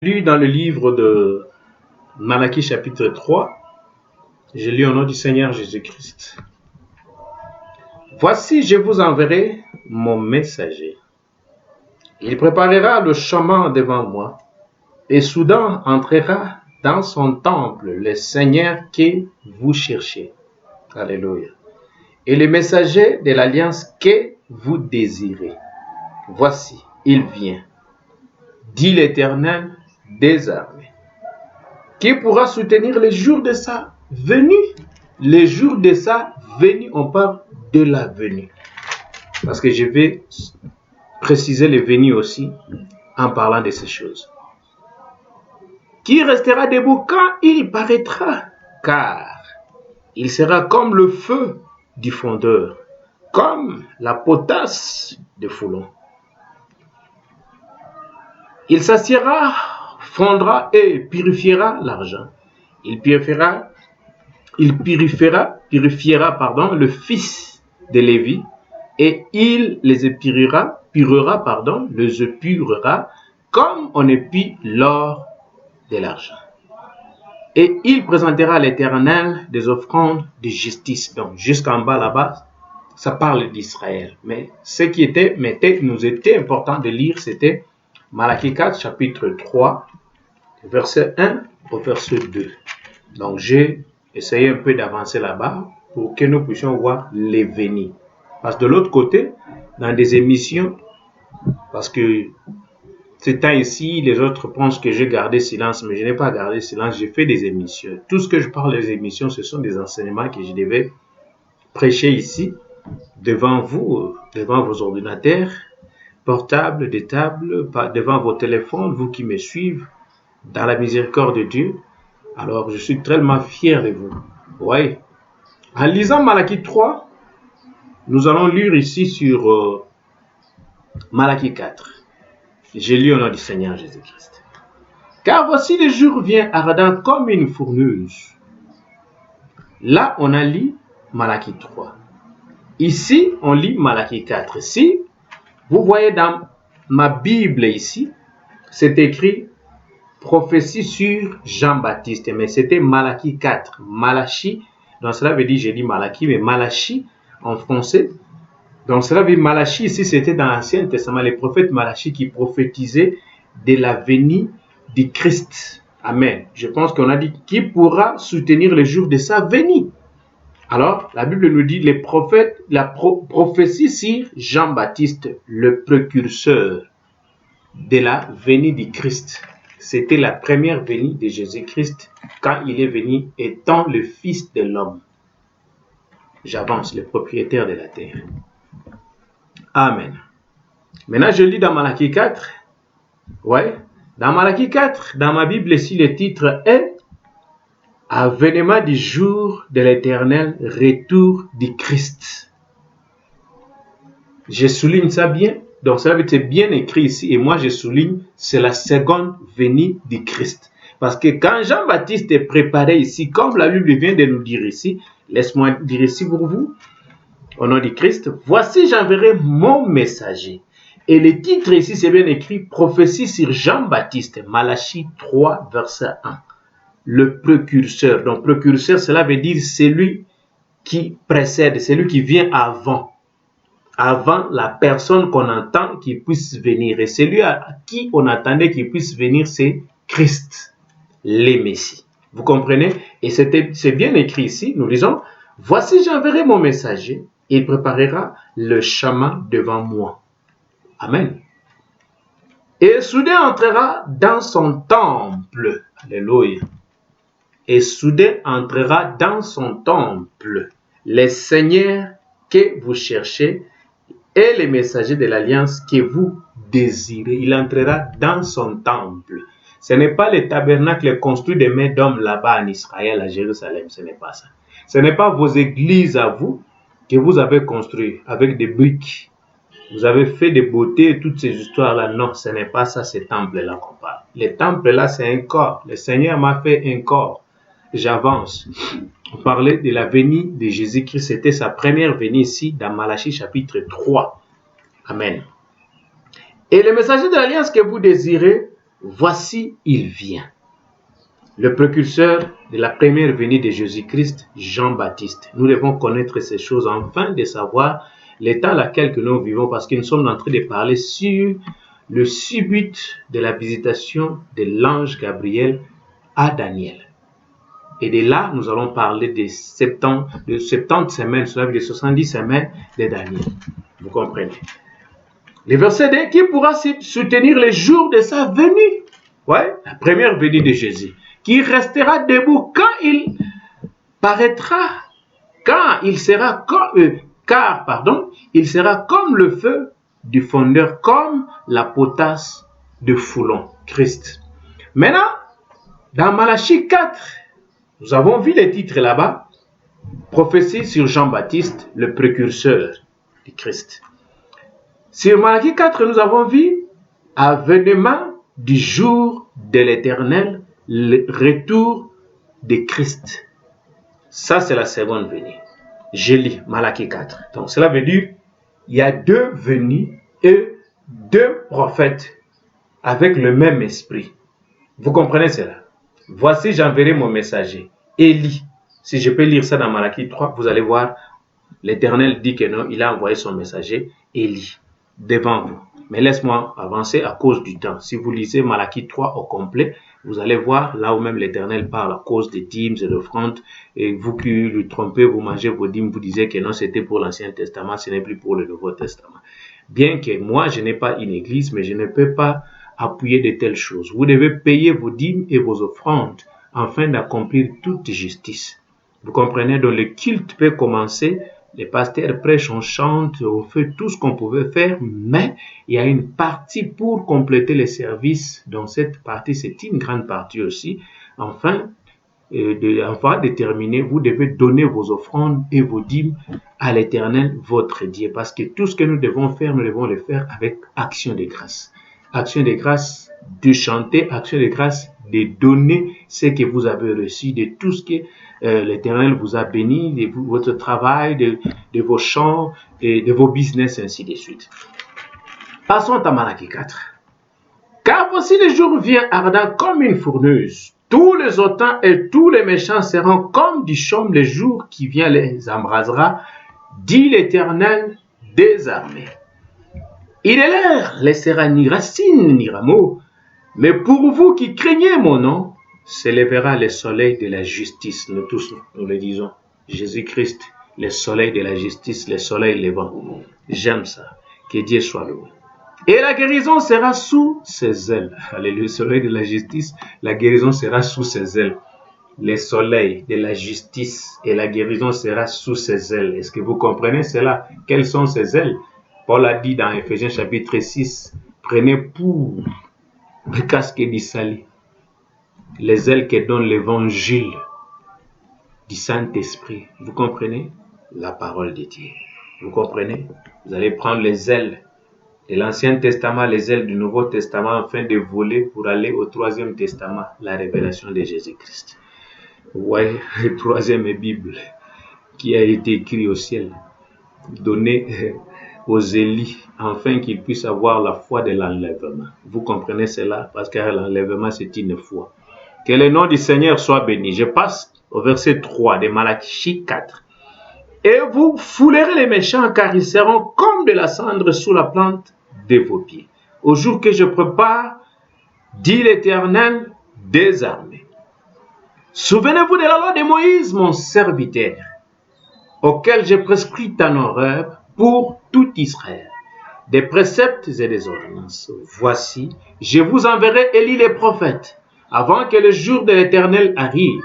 Lu dans le livre de Malachie chapitre 3, j'ai lu au nom du Seigneur Jésus-Christ. Voici, je vous enverrai mon messager. Il préparera le chemin devant moi, et soudain entrera dans son temple le Seigneur que vous cherchez. Alléluia. Et le messager de l'alliance que vous désirez. Voici, il vient, dit l'Éternel des armées. Qui pourra soutenir les jours de sa venue? Les jours de sa venue, on parle de la venue. Parce que je vais préciser les venues aussi en parlant de ces choses. Qui restera debout quand il paraîtra? Car il sera comme le feu du fondeur, comme la potasse de Foulon. Il s'assiera, fondra et purifiera l'argent. Il purifiera le fils de Lévi, et il les épurera, comme on épure l'or de l'argent. Et il présentera à l'Éternel des offrandes de justice. Donc jusqu'en bas là-bas, ça parle d'Israël. Mais ce qui nous était important de lire, c'était Malachie 4, chapitre 3, verset 1 au verset 2. Donc j'ai essayé un peu d'avancer là-bas pour que nous puissions voir les venues. Parce que de l'autre côté, dans des émissions, parce que ce temps ici, les autres pensent que j'ai gardé silence, mais je n'ai pas gardé silence, j'ai fait des émissions. Tout ce que je parle des émissions, ce sont des enseignements que je devais prêcher ici, devant vous, devant vos ordinateurs, portables, des tables, devant vos téléphones, vous qui me suivez, dans la miséricorde de Dieu. Alors, je suis tellement fier de vous. Oui. En lisant Malachie 3, nous allons lire ici sur Malachie 4. J'ai lu au nom du Seigneur Jésus-Christ. Car voici le jour vient ardent comme une fourneuse. Là, on a lu Malachie 3. Ici, on lit Malachie 4. Ici, vous voyez dans ma Bible ici, c'est écrit prophétie sur Jean-Baptiste, mais c'était Malachie 4. Malachie, donc cela veut dire, j'ai dit Malachie, mais Malachie en français. Donc cela veut dire Malachie, ici c'était dans l'Ancien Testament, les prophètes Malachie qui prophétisaient de la venue du Christ. Amen. Je pense qu'on a dit qui pourra soutenir le jour de sa venue. Alors, la Bible nous dit les prophètes, la prophétie sur Jean-Baptiste, le précurseur de la venue du Christ. C'était la première venue de Jésus-Christ quand il est venu étant le Fils de l'homme. J'avance, le propriétaire de la terre. Amen. Maintenant, je lis dans Malachie 4. Ouais. Dans Malachie 4, dans ma Bible, ici, le titre est Avènement du jour de l'Éternel, retour du Christ. Je souligne ça bien. Donc, ça veut être bien écrit ici. Et moi, je souligne, c'est la seconde venue du Christ. Parce que quand Jean-Baptiste est préparé ici, comme la Bible vient de nous dire ici, laisse-moi dire ici pour vous, au nom du Christ, voici j'enverrai mon messager. Et le titre ici, c'est bien écrit, prophétie sur Jean-Baptiste, Malachie 3, verset 1. Le précurseur. Donc, précurseur, cela veut dire celui qui précède, celui qui vient avant. Avant la personne qu'on entend qui puisse venir. Et celui à qui on attendait qu'il puisse venir, c'est Christ, le Messie. Vous comprenez? Et c'est bien écrit ici, nous disons, voici j'enverrai mon messager, il préparera le chemin devant moi. Amen. Et soudain entrera dans son temple. Alléluia. Et soudain entrera dans son temple le Seigneur que vous cherchez et les messagers de l'alliance que vous désirez. Il entrera dans son temple. Ce n'est pas le tabernacle construit de mains d'hommes là-bas en Israël, à Jérusalem. Ce n'est pas ça. Ce n'est pas vos églises à vous que vous avez construites avec des briques. Vous avez fait des beautés et toutes ces histoires-là. Non, ce n'est pas ça, ce temple-là qu'on parle. Le temple-là, c'est un corps. Le Seigneur m'a fait un corps. J'avance. On parlait de la venue de Jésus-Christ. C'était sa première venue ici dans Malachie chapitre 3. Amen. Et le messager de l'alliance que vous désirez voici, il vient. Le précurseur de la première venue de Jésus-Christ, Jean-Baptiste. Nous devons connaître ces choses afin de savoir l'état dans lequel que nous vivons, parce que nous sommes en train de parler sur le subit de la visitation de l'ange Gabriel à Daniel. Et de là, nous allons parler de 70 semaines, cela veut dire 70 semaines de Daniel. Vous comprenez? Le verset 2, qui pourra soutenir les jours de sa venue? Ouais, la première venue de Jésus. Qui restera debout quand il paraîtra, il sera comme le feu du fondeur, comme la potasse de Foulon, Christ. Maintenant, dans Malachie 4, nous avons vu les titres là-bas, prophétie sur Jean-Baptiste, le précurseur du Christ. Sur Malachie 4, nous avons vu avènement du jour de l'Éternel, le retour de Christ. Ça, c'est la seconde venue. Je lis Malachie 4. Donc, cela veut dire il y a deux venues et deux prophètes avec le même esprit. Vous comprenez cela? Voici, j'enverrai mon messager, Élie. Si je peux lire ça dans Malachie 3, vous allez voir, l'Éternel dit que non, il a envoyé son messager, Élie, devant vous. Mais laisse-moi avancer à cause du temps. Si vous lisez Malachie 3 au complet, vous allez voir là où même l'Éternel parle à cause des dîmes et d'offrandes. Et vous qui lui trompez, vous mangez vos dîmes, vous disiez que non, c'était pour l'Ancien Testament, ce n'est plus pour le Nouveau Testament. Bien que moi, je n'ai pas une église, mais je ne peux pas appuyer de telles choses. Vous devez payer vos dîmes et vos offrandes afin d'accomplir toute justice. Vous comprenez? Donc le culte peut commencer. Les pasteurs prêchent, on chante, on fait tout ce qu'on pouvait faire, mais il y a une partie pour compléter les services. Donc cette partie, c'est une grande partie aussi. Enfin de terminer, vous devez donner vos offrandes et vos dîmes à l'Éternel, votre Dieu. Parce que tout ce que nous devons faire, nous devons le faire avec action de grâce. Action de grâce de chanter, action de grâce de donner ce que vous avez reçu, de tout ce que l'Éternel vous a béni, de votre travail, de vos champs, et de vos business, ainsi de suite. Passons à Malachie 4. Car voici le jour vient ardent comme une fourneuse. Tous les hautains et tous les méchants seront comme du chaume, le jour qui vient les embrasera, dit l'Éternel des armées. Il est l'air laissera ni racine ni rameau, mais pour vous qui craignez mon nom, s'élèvera le soleil de la justice. Nous tous, nous le disons. Jésus-Christ, le soleil de la justice, le soleil levant. J'aime ça. Que Dieu soit loué. Et la guérison sera sous ses ailes. Alléluia, le soleil de la justice, la guérison sera sous ses ailes. Le soleil de la justice et la guérison sera sous ses ailes. Est-ce que vous comprenez cela? Quelles sont ses ailes? Paul a dit dans Ephésiens chapitre 6, prenez pour le casque du salut, les ailes que donne l'évangile du Saint-Esprit. Vous comprenez? La parole de Dieu. Vous comprenez? Vous allez prendre les ailes de l'Ancien Testament, les ailes du Nouveau Testament, afin de voler pour aller au Troisième Testament, la révélation de Jésus-Christ. Ouais, le troisième Bible qui a été écrit au ciel, donné aux Élis, afin qu'ils puissent avoir la foi de l'enlèvement. Vous comprenez cela? Parce que l'enlèvement, c'est une foi. Que le nom du Seigneur soit béni. Je passe au verset 3 de Malachie 4. Et vous foulerez les méchants, car ils seront comme de la cendre sous la plante de vos pieds. Au jour que je prépare, dit l'Éternel des armées. Souvenez-vous de la loi de Moïse, mon serviteur, auquel j'ai prescrit en horreur pour tout Israël, des préceptes et des ordonnances. Voici, je vous enverrai Élie les prophètes, avant que le jour de l'Éternel arrive,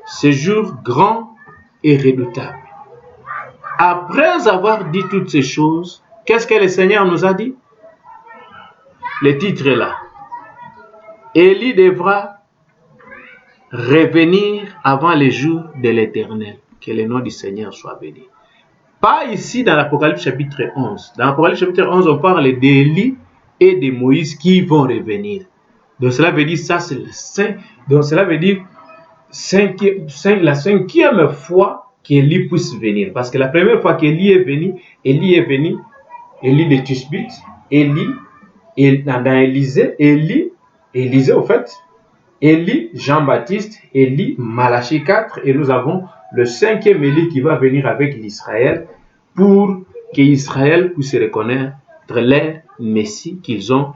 ce jour grand et redoutable. Après avoir dit toutes ces choses, qu'est-ce que le Seigneur nous a dit? Le titre est là. Élie devra revenir avant les jours de l'Éternel. Que le nom du Seigneur soit béni. Pas ici dans l'Apocalypse chapitre 11. Dans l'Apocalypse chapitre 11, on parle d'Élie et de Moïse qui vont revenir. Donc cela veut dire ça, c'est le saint. Donc cela veut dire la cinquième fois qu'Élie puisse venir. Parce que la première fois qu'Élie est venu, Élie de Tishbite, Élie, dans Élysée, Élie Élisée, au fait, Élie, Jean-Baptiste, Élie, Malachie 4, et nous avons le 5e Élie qui va venir avec l'Israël pour qu'Israël puisse reconnaître les Messies qu'ils ont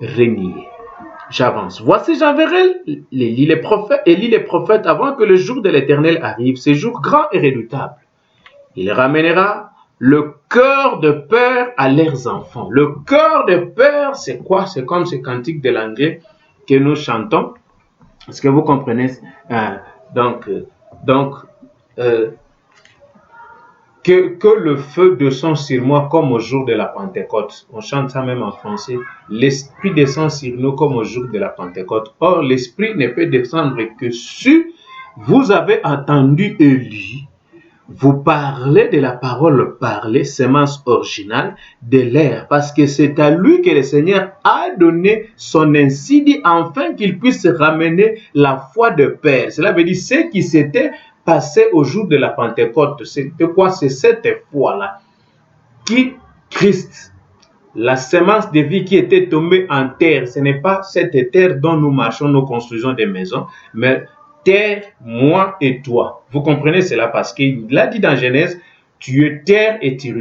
reniés. J'avance. Voici, j'enverrai Élie les prophètes avant que le jour de l'Éternel arrive, ce jour grand et redoutable. Il ramènera le cœur de peur à leurs enfants. Le cœur de peur, c'est quoi? C'est comme ce cantique de l'anglais que nous chantons. Est-ce que vous comprenez? Que le feu descend sur moi comme au jour de la Pentecôte. On chante ça même en français. L'Esprit descend sur nous comme au jour de la Pentecôte. Or, l'Esprit ne peut descendre que si vous avez entendu Élie vous parler de la parole parlée, sémence originale de l'air, parce que c'est à lui que le Seigneur a donné son insidie afin qu'il puisse ramener la foi de Père. Cela veut dire ce qui s'était passé au jour de la Pentecôte. C'était quoi? C'est cette foi-là qui Christ, la sémence de vie qui était tombée en terre. Ce n'est pas cette terre dont nous marchons, nous construisons des maisons, mais terre, moi et toi. Vous comprenez cela parce qu'il a dit dans Genèse, tu es terre et tu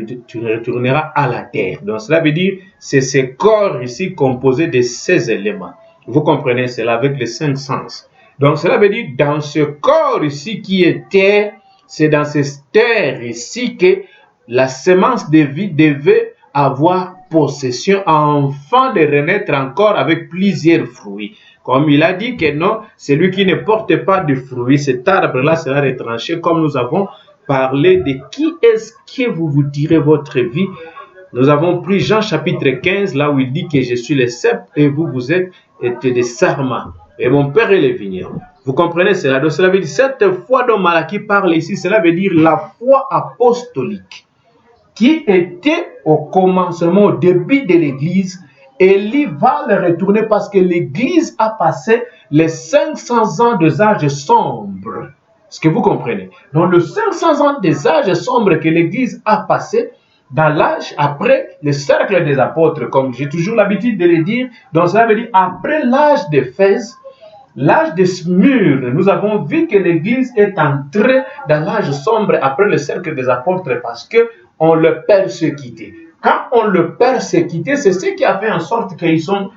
retourneras à la terre. Donc cela veut dire, c'est ce corps ici composé de ces éléments. Vous comprenez cela avec les 5 sens. Donc cela veut dire, dans ce corps ici qui est terre, c'est dans cette terre ici que la sémence de vie devait avoir possession afin de renaître encore avec plusieurs fruits. Comme il a dit que non, celui qui ne porte pas de fruits, cet arbre-là sera retranché, comme nous avons parlé de qui est-ce que vous tirez votre vie. Nous avons pris Jean chapitre 15, là où il dit que je suis le cep et vous êtes des sarments. Et mon père est le vigneron. Vous comprenez cela? Donc cela veut dire, cette foi dont Malachie parle ici, cela veut dire la foi apostolique qui était au commencement, au début de l'Église. Élie va le retourner parce que l'Église a passé les 500 ans des âges sombres. Est-ce que vous comprenez? Donc, les 500 ans des âges sombres que l'Église a passé dans l'âge après le cercle des apôtres, comme j'ai toujours l'habitude de le dire. Donc, ça veut dire après l'âge d'Éphèse, l'âge de Smyrne, nous avons vu que l'Église est entrée dans l'âge sombre après le cercle des apôtres parce que on le persécutait. Quand on le persécutait, c'est ce qui a fait en sorte qu'ils sont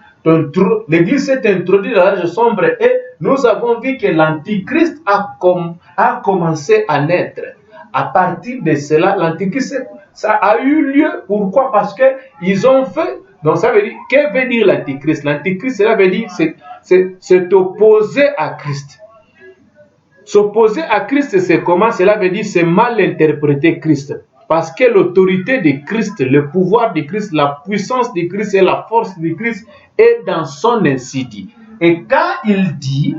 l'Église s'est introduite dans l'âge sombre et nous avons vu que l'Antichrist a commencé à naître. À partir de cela, l'Antichrist, ça a eu lieu. Pourquoi? Parce qu'ils ont fait. Donc ça veut dire, que veut dire l'Antichrist? L'Antichrist, cela veut dire, c'est opposer à Christ. S'opposer à Christ, c'est comment? Cela veut dire, c'est mal interpréter Christ. Parce que l'autorité de Christ, le pouvoir de Christ, la puissance de Christ et la force de Christ est dans son insidie. Et quand il dit,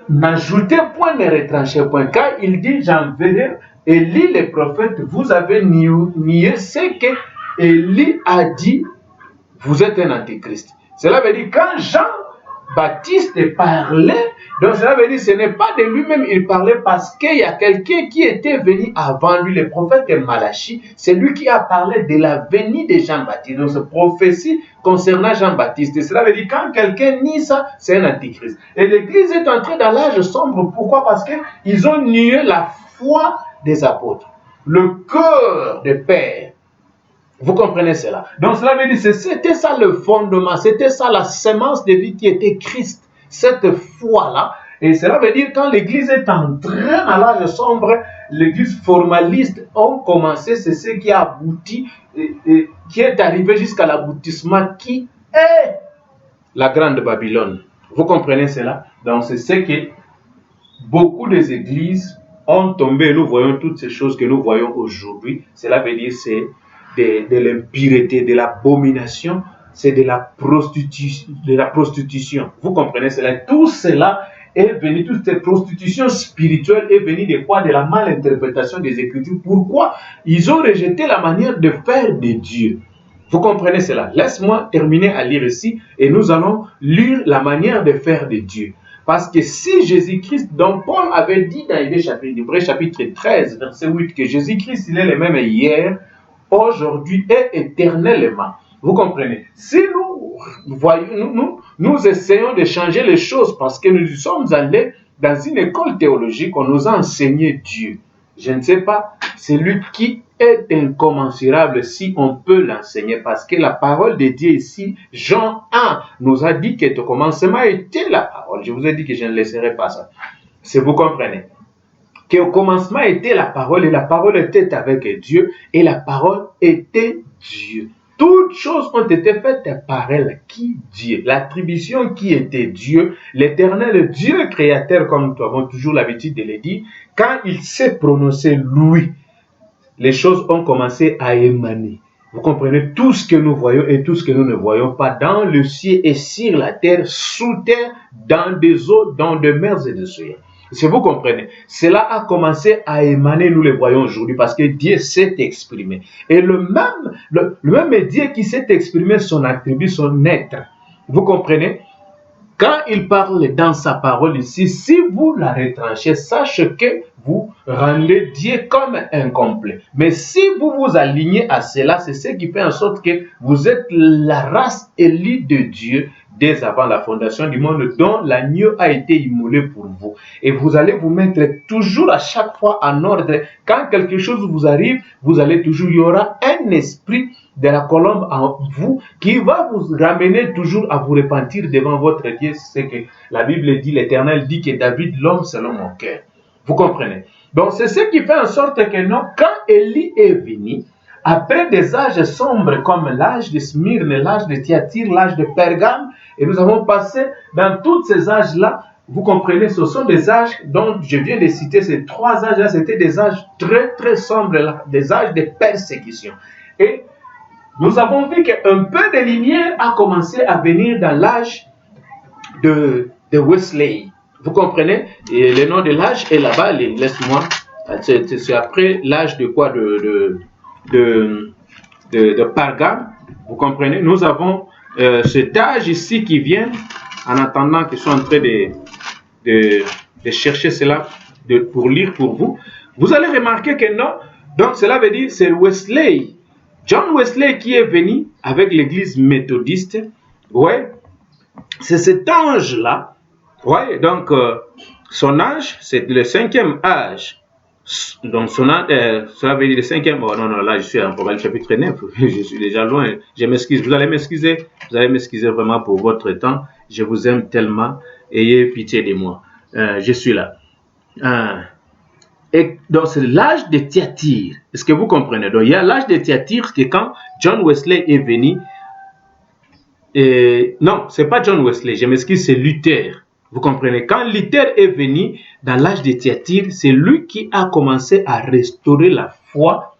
n'ajoutez point, ne retranchez point, quand il dit, j'enverrai Élie les prophètes, vous avez nié ce que Élie a dit, vous êtes un antéchrist. Cela veut dire, quand Jean-Baptiste parlait, donc cela veut dire, ce n'est pas de lui-même, il parlait parce qu'il y a quelqu'un qui était venu avant lui, le prophète de Malachie, c'est lui qui a parlé de la venue de Jean-Baptiste. Donc cette prophétie concernant Jean-Baptiste. Et cela veut dire, quand quelqu'un nie ça, c'est un antichrist. Et l'Église est entrée dans l'âge sombre. Pourquoi? Parce qu'ils ont nié la foi des apôtres, le cœur des pères. Vous comprenez cela? Donc cela veut dire, c'était ça le fondement, c'était ça la sémence de vie qui était Christ. Cette foi-là, et cela veut dire quand l'Église est entrée dans l'âge sombre, l'Église formaliste a commencé, c'est ce qui a abouti, et qui est arrivé jusqu'à l'aboutissement qui est la grande Babylone. Vous comprenez cela? Donc c'est ce que beaucoup des églises ont tombé, nous voyons toutes ces choses que nous voyons aujourd'hui. Cela veut dire c'est de l'impureté, de l'abomination, c'est de la prostitution. Vous comprenez cela? Tout cela est venu, toute cette prostitution spirituelle est venue de quoi? De la malinterprétation des Écritures. Pourquoi? Ils ont rejeté la manière de faire de Dieu. Vous comprenez cela? Laisse-moi terminer à lire ici et nous allons lire la manière de faire de Dieu. Parce que si Jésus-Christ, dont Paul avait dit dans Hébreux chapitre 13, verset 8, que Jésus-Christ, il est le même hier, aujourd'hui et éternellement. Vous comprenez? Si nous essayons de changer les choses parce que nous sommes allés dans une école théologique, on nous a enseigné Dieu. Je ne sais pas, c'est lui qui est incommensurable si on peut l'enseigner parce que la parole de Dieu ici, Jean 1, nous a dit que au commencement était la parole. Je vous ai dit que je ne laisserai pas ça. Si vous comprenez. Qu'au commencement était la parole et la parole était avec Dieu et la parole était Dieu. Toutes choses ont été faites par elle, qui Dieu, l'attribution qui était Dieu, l'éternel Dieu créateur, comme nous avons toujours l'habitude de le dire, quand il s'est prononcé lui, les choses ont commencé à émaner. Vous comprenez tout ce que nous voyons et tout ce que nous ne voyons pas dans le ciel et sur la terre, sous terre, dans des eaux, dans des mers et des océans. Si vous comprenez, cela a commencé à émaner, nous le voyons aujourd'hui, parce que Dieu s'est exprimé. Et le même Dieu qui s'est exprimé, son attribut, son être. Vous comprenez? Quand il parle dans sa parole ici, si vous la retranchez, sachez que vous rendez Dieu comme incomplet. Mais si vous vous alignez à cela, c'est ce qui fait en sorte que vous êtes la race élue de Dieu dès avant la fondation du monde, dont l'agneau a été immolé pour vous. Et vous allez vous mettre toujours à chaque fois en ordre. Quand quelque chose vous arrive, vous allez toujours, il y aura un esprit de la colombe en vous qui va vous ramener toujours à vous repentir devant votre Dieu. C'est ce que la Bible dit, l'Éternel dit que David, l'homme selon mon cœur. Vous comprenez? Donc c'est ce qui fait en sorte que non, quand Élie est venu, après des âges sombres comme l'âge de Smyrne, l'âge de Thyatire, l'âge de Pergame, et nous avons passé dans tous ces âges-là, vous comprenez, ce sont des âges dont je viens de citer, ces trois âges-là, c'était des âges très très sombres, des âges de persécution. Et nous avons vu qu'un peu de lumière a commencé à venir dans l'âge de Wesley. Vous comprenez? Et le nom de l'âge est là-bas, laisse-moi. C'est après l'âge de quoi? De Pergame. Vous comprenez? Nous avons cet âge ici qui vient, en attendant que je sois en train de chercher cela pour lire pour vous. Vous allez remarquer que non. Donc cela veut dire c'est Wesley. John Wesley qui est venu avec l'église méthodiste, ouais, c'est cet ange-là, ouais, donc son âge, c'est le 5e âge, donc cela veut dire le 5e, oh non, là je suis en Proverbe chapitre 9, je suis déjà loin, je m'excuse, vous allez m'excuser vraiment pour votre temps, je vous aime tellement, ayez pitié de moi, je suis là. Et donc, c'est l'âge de Thyatire. Est-ce que vous comprenez? Donc, il y a l'âge de Thyatire que quand John Wesley est venu, non, c'est pas John Wesley, je m'excuse, c'est Luther. Vous comprenez? Quand Luther est venu dans l'âge de Thyatire, c'est lui qui a commencé à restaurer la foi,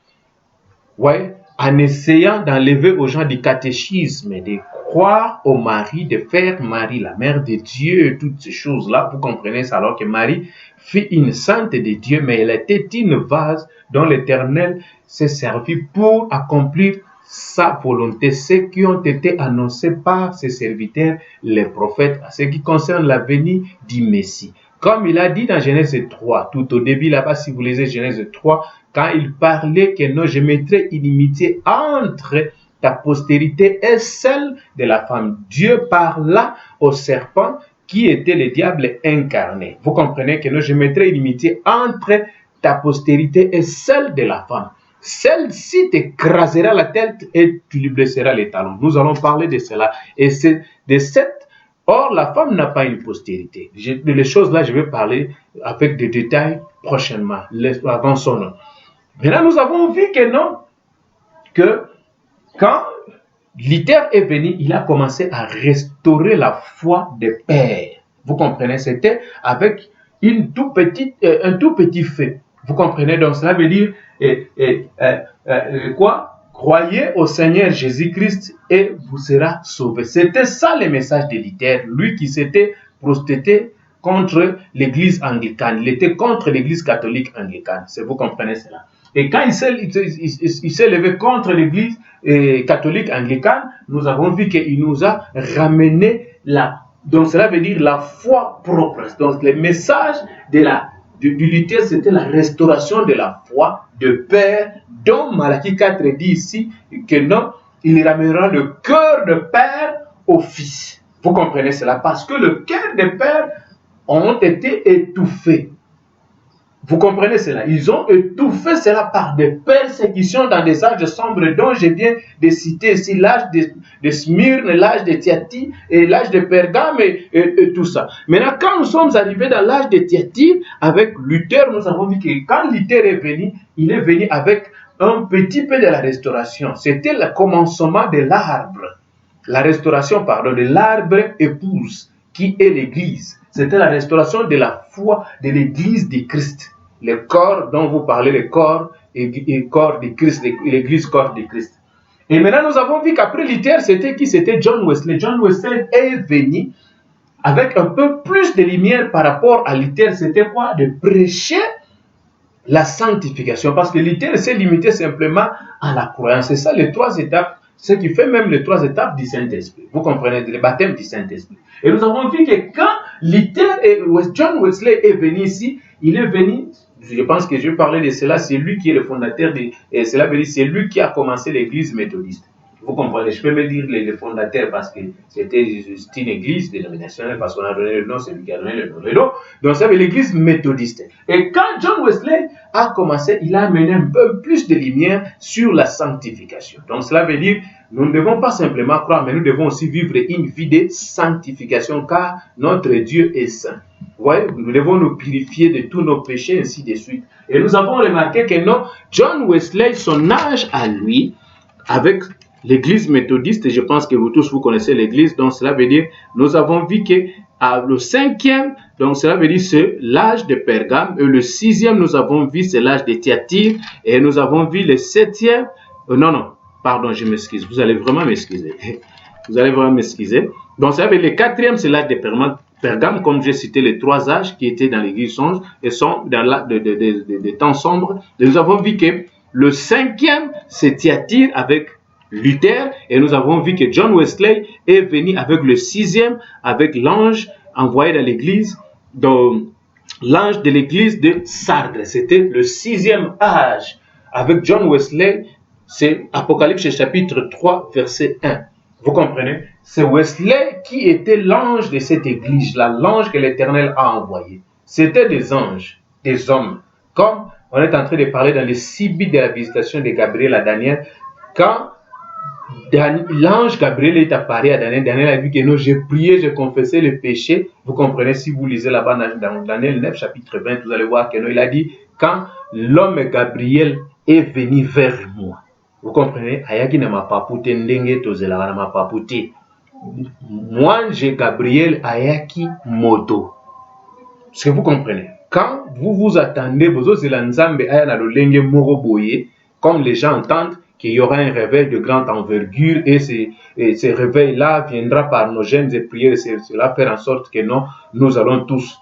ouais, en essayant d'enlever aux gens du catéchisme, de croire au Marie, de faire Marie la mère de Dieu, et toutes ces choses-là. Vous comprenez ça? Alors que Marie fut une sainte de Dieu, mais elle était une vase dont l'Éternel s'est servi pour accomplir sa volonté, ceux qui ont été annoncés par ses serviteurs, les prophètes, à ce qui concerne la venue du Messie. Comme il a dit dans Genèse 3, tout au début là-bas, si vous lisez Genèse 3, quand il parlait que non, je mettrai inimitié entre ta postérité et celle de la femme. Dieu parla au serpent qui était le diable incarné. Vous comprenez que non, je mettrai inimitié entre ta postérité et celle de la femme. Celle-ci t'écrasera la tête et tu lui blesseras les talons. Nous allons parler de cela. Et c'est de cette... Or, la femme n'a pas une postérité. Les choses là, je vais parler avec des détails prochainement, avant son nom. Maintenant, nous avons vu que non, que quand Luther est venu, il a commencé à restaurer la foi des pères. Vous comprenez? C'était avec un tout petit fait. Vous comprenez? Donc, cela veut dire quoi? Croyez au Seigneur Jésus-Christ et vous serez sauvés. C'était ça le message de Luther, lui qui s'était prostitué contre l'église anglicane. Il était contre l'église catholique anglicane. Vous comprenez cela? Et quand il s'est levé contre l'église catholique anglicane, nous avons vu qu'il nous a ramené donc cela veut dire la foi propre. Donc le message du Luther, c'était la restauration de la foi de Père, dont Malachie 4 dit ici que non, il ramènera le cœur de père au fils. Vous comprenez cela? Parce que le cœur des pères ont été étouffés. Vous comprenez cela? Ils ont étouffé cela par des persécutions dans des âges sombres dont je viens de citer ici l'âge de Smyrne, l'âge de Thyatire et l'âge de Pergame et tout ça. Maintenant, quand nous sommes arrivés dans l'âge de Thyatire avec Luther, nous avons vu que quand Luther est venu, il est venu avec un petit peu de la restauration. C'était le commencement de l'arbre. La restauration, pardon, de l'arbre épouse qui est l'Église. C'était la restauration de la foi de l'Église de Christ. Le corps dont vous parlez, le corps et corps de Christ, l'Église corps de Christ. Et maintenant, nous avons vu qu'après Luther, c'était qui? C'était John Wesley. John Wesley est venu avec un peu plus de lumière par rapport à Luther. C'était quoi? De prêcher la sanctification. Parce que Luther s'est limité simplement à la croyance. C'est ça les trois étapes. Ce qui fait même les trois étapes du Saint-Esprit. Vous comprenez, le baptême du Saint-Esprit. Et nous avons vu que quand Luther et John Wesley est venu ici, il est venu, je pense que je vais parler de cela, c'est lui qui est le fondateur, et cela veut dire c'est lui qui a commencé l'église méthodiste. Vous comprenez, je peux me dire le fondateur parce que c'était une église dénominationnelle, parce qu'on a donné le nom, c'est lui qui a donné le nom. Donc ça veut dire l'église méthodiste. Et quand John Wesley a commencé, il a amené un peu plus de lumière sur la sanctification. Donc cela veut dire, nous ne devons pas simplement croire, mais nous devons aussi vivre une vie de sanctification, car notre Dieu est saint. Ouais, nous devons nous purifier de tous nos péchés, ainsi de suite. Et nous avons remarqué que non, John Wesley, son âge à lui, avec l'église méthodiste, et je pense que vous tous vous connaissez l'église, donc cela veut dire, nous avons vu que le cinquième, donc cela veut dire c'est l'âge de Pergame, et le sixième nous avons vu c'est l'âge de Thyatire, et nous avons vu le septième, pardon, je m'excuse, vous allez vraiment m'excuser, vous allez vraiment m'excuser, donc cela veut dire le quatrième c'est l'âge de Pergame, comme j'ai cité les trois âges qui étaient dans l'église songe et sont dans l'âge de temps sombres, et nous avons vu que le cinquième c'est Thyatire avec Luther, et nous avons vu que John Wesley est venu avec le sixième, avec l'ange envoyé dans l'église, l'ange de l'église de Sardes. C'était le sixième âge. Avec John Wesley, c'est Apocalypse chapitre 3, verset 1. Vous comprenez? C'est Wesley qui était l'ange de cette église-là, l'ange que l'Éternel a envoyé. C'était des anges, des hommes. Comme on est en train de parler dans les 6 bits de la visitation de Gabriel à Daniel, quand l'ange Gabriel est apparu à Daniel, Daniel a dit que non, j'ai prié, j'ai confessé les péchés. Vous comprenez, si vous lisez là-bas dans Daniel 9, chapitre 20, vous allez voir que non, il a dit, quand l'homme Gabriel est venu vers moi. Vous comprenez, ayaki na mapapute ndenge tozela na mapapute. Moi, j'ai Gabriel ayaki moto. Est-ce que vous comprenez? Quand vous vous attendez, vous osez la nzambe aya na lolenge moro boye, comme les gens entendent qu'il y aura un réveil de grande envergure et ce réveil-là viendra par nos gènes et prières, cela faire en sorte que non, nous allons tous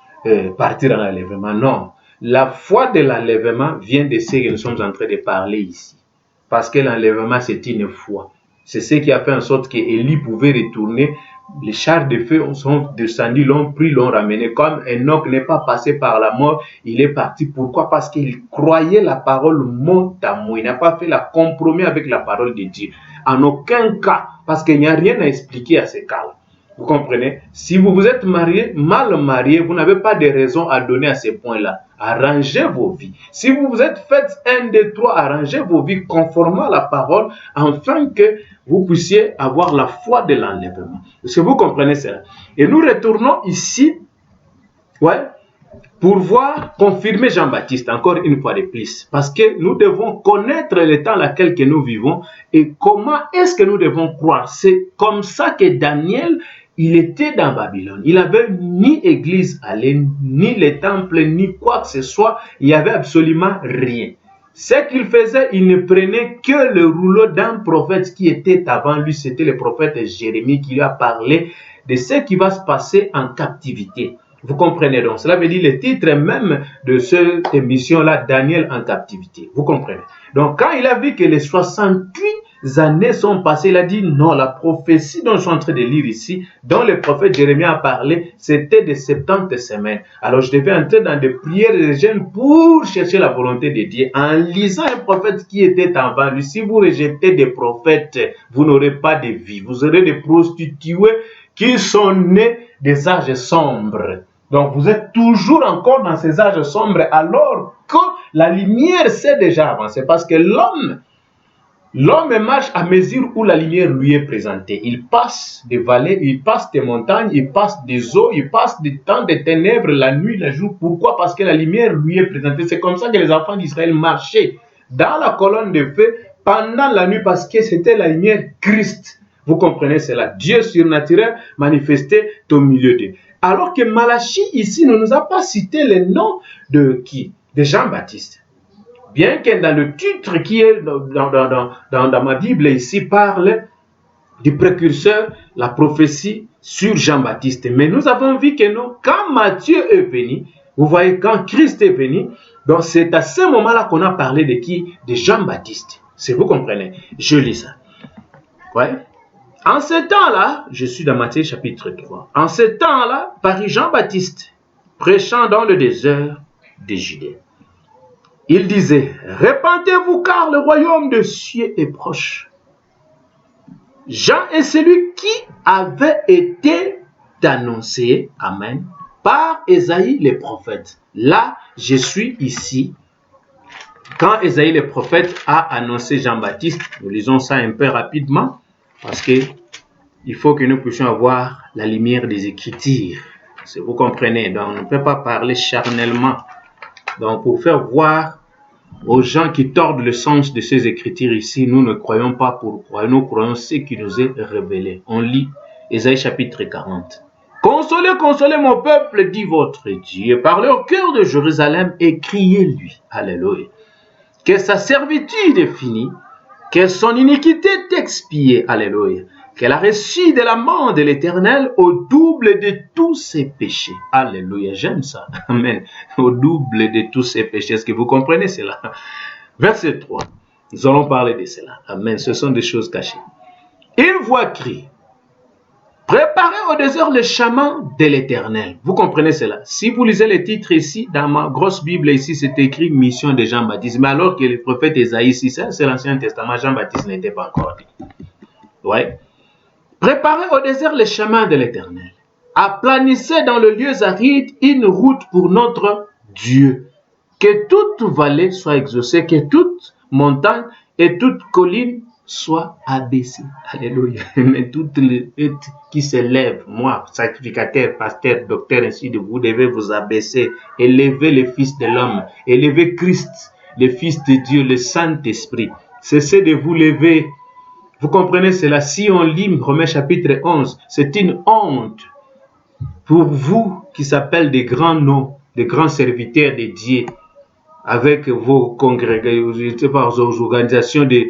partir en enlèvement. Non, la foi de l'enlèvement vient de ce que nous sommes en train de parler ici. Parce que l'enlèvement, c'est une foi. C'est ce qui a fait en sorte qu'Élie pouvait retourner. Les chars de feu sont descendus, l'ont pris, l'ont ramené. Comme Enoch n'est pas passé par la mort, il est parti. Pourquoi? Parce qu'il croyait la parole mot à mot. Il n'a pas fait la compromis avec la parole de Dieu. En aucun cas, parce qu'il n'y a rien à expliquer à ces cas-là. Vous comprenez? Si vous vous êtes marié, mal marié, vous n'avez pas de raison à donner à ces points-là. Arrangez vos vies. Si vous vous êtes fait 1, 2, 3, arrangez vos vies conformément à la parole, afin que vous puissiez avoir la foi de l'enlèvement. Est-ce que vous comprenez cela? Et nous retournons ici, pour voir confirmer Jean-Baptiste, encore une fois de plus. Parce que nous devons connaître le temps dans lequel que nous vivons et comment est-ce que nous devons croire. C'est comme ça que Daniel, il était dans Babylone. Il n'avait ni église à aller, ni le temple, ni quoi que ce soit. Il n'y avait absolument rien. Ce qu'il faisait, il ne prenait que le rouleau d'un prophète qui était avant lui. C'était le prophète Jérémie qui lui a parlé de ce qui va se passer en captivité. Vous comprenez donc? Cela veut dire le titre même de cette émission-là, Daniel en captivité. Vous comprenez? Donc quand il a vu que les 68 années sont passées. Il a dit non, la prophétie dont je suis en train de lire ici, dont le prophète Jérémie a parlé, c'était de 70 semaines. Alors je devais entrer dans des prières et des jeûnes pour chercher la volonté de Dieu. En lisant un prophète qui était avant lui, si vous rejetez des prophètes, vous n'aurez pas de vie. Vous aurez des prostituées qui sont nées des âges sombres. Donc vous êtes toujours encore dans ces âges sombres alors que la lumière s'est déjà avancée. Parce que l'homme marche à mesure où la lumière lui est présentée. Il passe des vallées, il passe des montagnes, il passe des eaux, il passe du temps des ténèbres, la nuit, le jour. Pourquoi? Parce que la lumière lui est présentée. C'est comme ça que les enfants d'Israël marchaient dans la colonne de feu pendant la nuit parce que c'était la lumière Christ. Vous comprenez cela? Dieu surnaturel manifesté au milieu d'eux. Alors que Malachie ici ne nous a pas cité le nom de qui? De Jean-Baptiste. Bien que dans le titre qui est dans ma Bible ici parle du précurseur, la prophétie sur Jean-Baptiste. Mais nous avons vu que non, quand Matthieu est venu, vous voyez, quand Christ est venu, donc c'est à ce moment-là qu'on a parlé de qui? De Jean-Baptiste. Si vous comprenez, je lis ça. Ouais. En ce temps-là, je suis dans Matthieu chapitre 3. En ce temps-là, parut Jean-Baptiste, prêchant dans le désert de Judée. Il disait, répentez-vous car le royaume de cieux est proche. Jean est celui qui avait été annoncé, amen, par Ésaïe le prophète. Là, je suis ici. Quand Ésaïe le prophète a annoncé Jean-Baptiste, nous lisons ça un peu rapidement, parce que il faut que nous puissions avoir la lumière des Écritures. Si vous comprenez, donc on ne peut pas parler charnellement. Donc pour faire voir aux gens qui tordent le sens de ces Écritures ici, nous ne croyons pas pourquoi, nous croyons ce qui nous est révélé. On lit Ésaïe chapitre 40. Consolez, consolez mon peuple, dit votre Dieu, parlez au cœur de Jérusalem et criez-lui. Alléluia. Que sa servitude est finie, que son iniquité est expiée. Alléluia. Qu'elle a reçu de la main de l'Éternel au double de tous ses péchés. Alléluia, j'aime ça. Amen. Au double de tous ses péchés. Est-ce que vous comprenez cela? Verset 3. Nous allons parler de cela. Amen. Ce sont des choses cachées. Une voix crie, préparez au désert le chemin de l'Éternel. Vous comprenez cela? Si vous lisez les titres ici, dans ma grosse Bible ici, c'est écrit mission de Jean-Baptiste. Mais alors que le prophète Ésaïe ici, c'est l'Ancien Testament, Jean-Baptiste n'était pas encore dit. Ouais. Préparez au désert le chemin de l'Éternel. Aplanissez dans le lieu aride une route pour notre Dieu. Que toute vallée soit exaucée, que toute montagne et toute colline soit abaissée. Alléluia. Mais toutes les têtes qui se lèvent, moi, sacrificateur, pasteur, docteur, ainsi de vous devez vous abaisser. Élevez le Fils de l'homme. Élevez Christ, le Fils de Dieu, le Saint-Esprit. Cessez de vous lever. Vous comprenez cela? Si on lit Romains chapitre 11, c'est une honte pour vous qui s'appellent des grands noms, des grands serviteurs de Dieu, avec vos congrégations, vos organisations de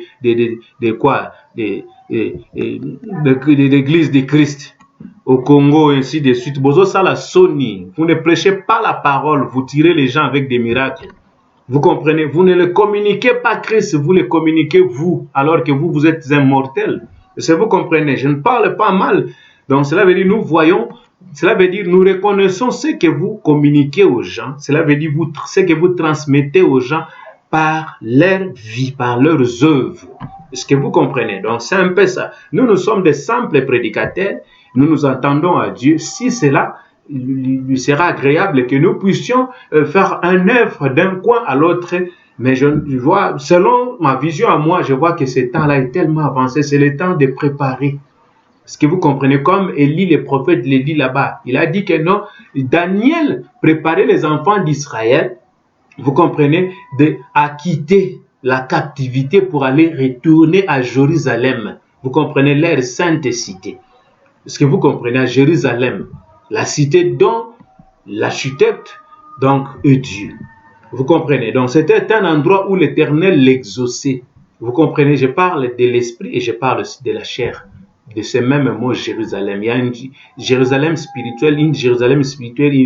l'église de Christ au Congo, ainsi de suite. Vous ne prêchez pas la parole, vous tirez les gens avec des miracles. Vous comprenez? Vous ne le communiquez pas Christ, vous le communiquez vous, alors que vous, vous êtes immortels. Si vous comprenez, je ne parle pas mal. Donc cela veut dire, nous voyons, cela veut dire, nous reconnaissons ce que vous communiquez aux gens. Cela veut dire, ce que vous transmettez aux gens par leur vie, par leurs œuvres. Est-ce que vous comprenez? Donc c'est un peu ça. Nous sommes des simples prédicateurs, nous nous entendons à Dieu. Si cela lui sera agréable que nous puissions faire un œuvre d'un coin à l'autre, mais je vois, selon ma vision à moi, je vois que ce temps-là est tellement avancé, c'est le temps de préparer. Est-ce que vous comprenez? Comme Élie, le prophète, le dit là-bas, il a dit que non, Daniel préparait les enfants d'Israël, vous comprenez, à quitter la captivité pour aller retourner à Jérusalem. Vous comprenez, leur sainte cité. Est-ce que vous comprenez? À Jérusalem, la cité dont l'architecte donc est Dieu. Vous comprenez? Donc c'était un endroit où l'Éternel l'exauçait. Vous comprenez? Je parle de l'esprit et je parle aussi de la chair. de ce même mot Jérusalem. Il y a une Jérusalem spirituelle, une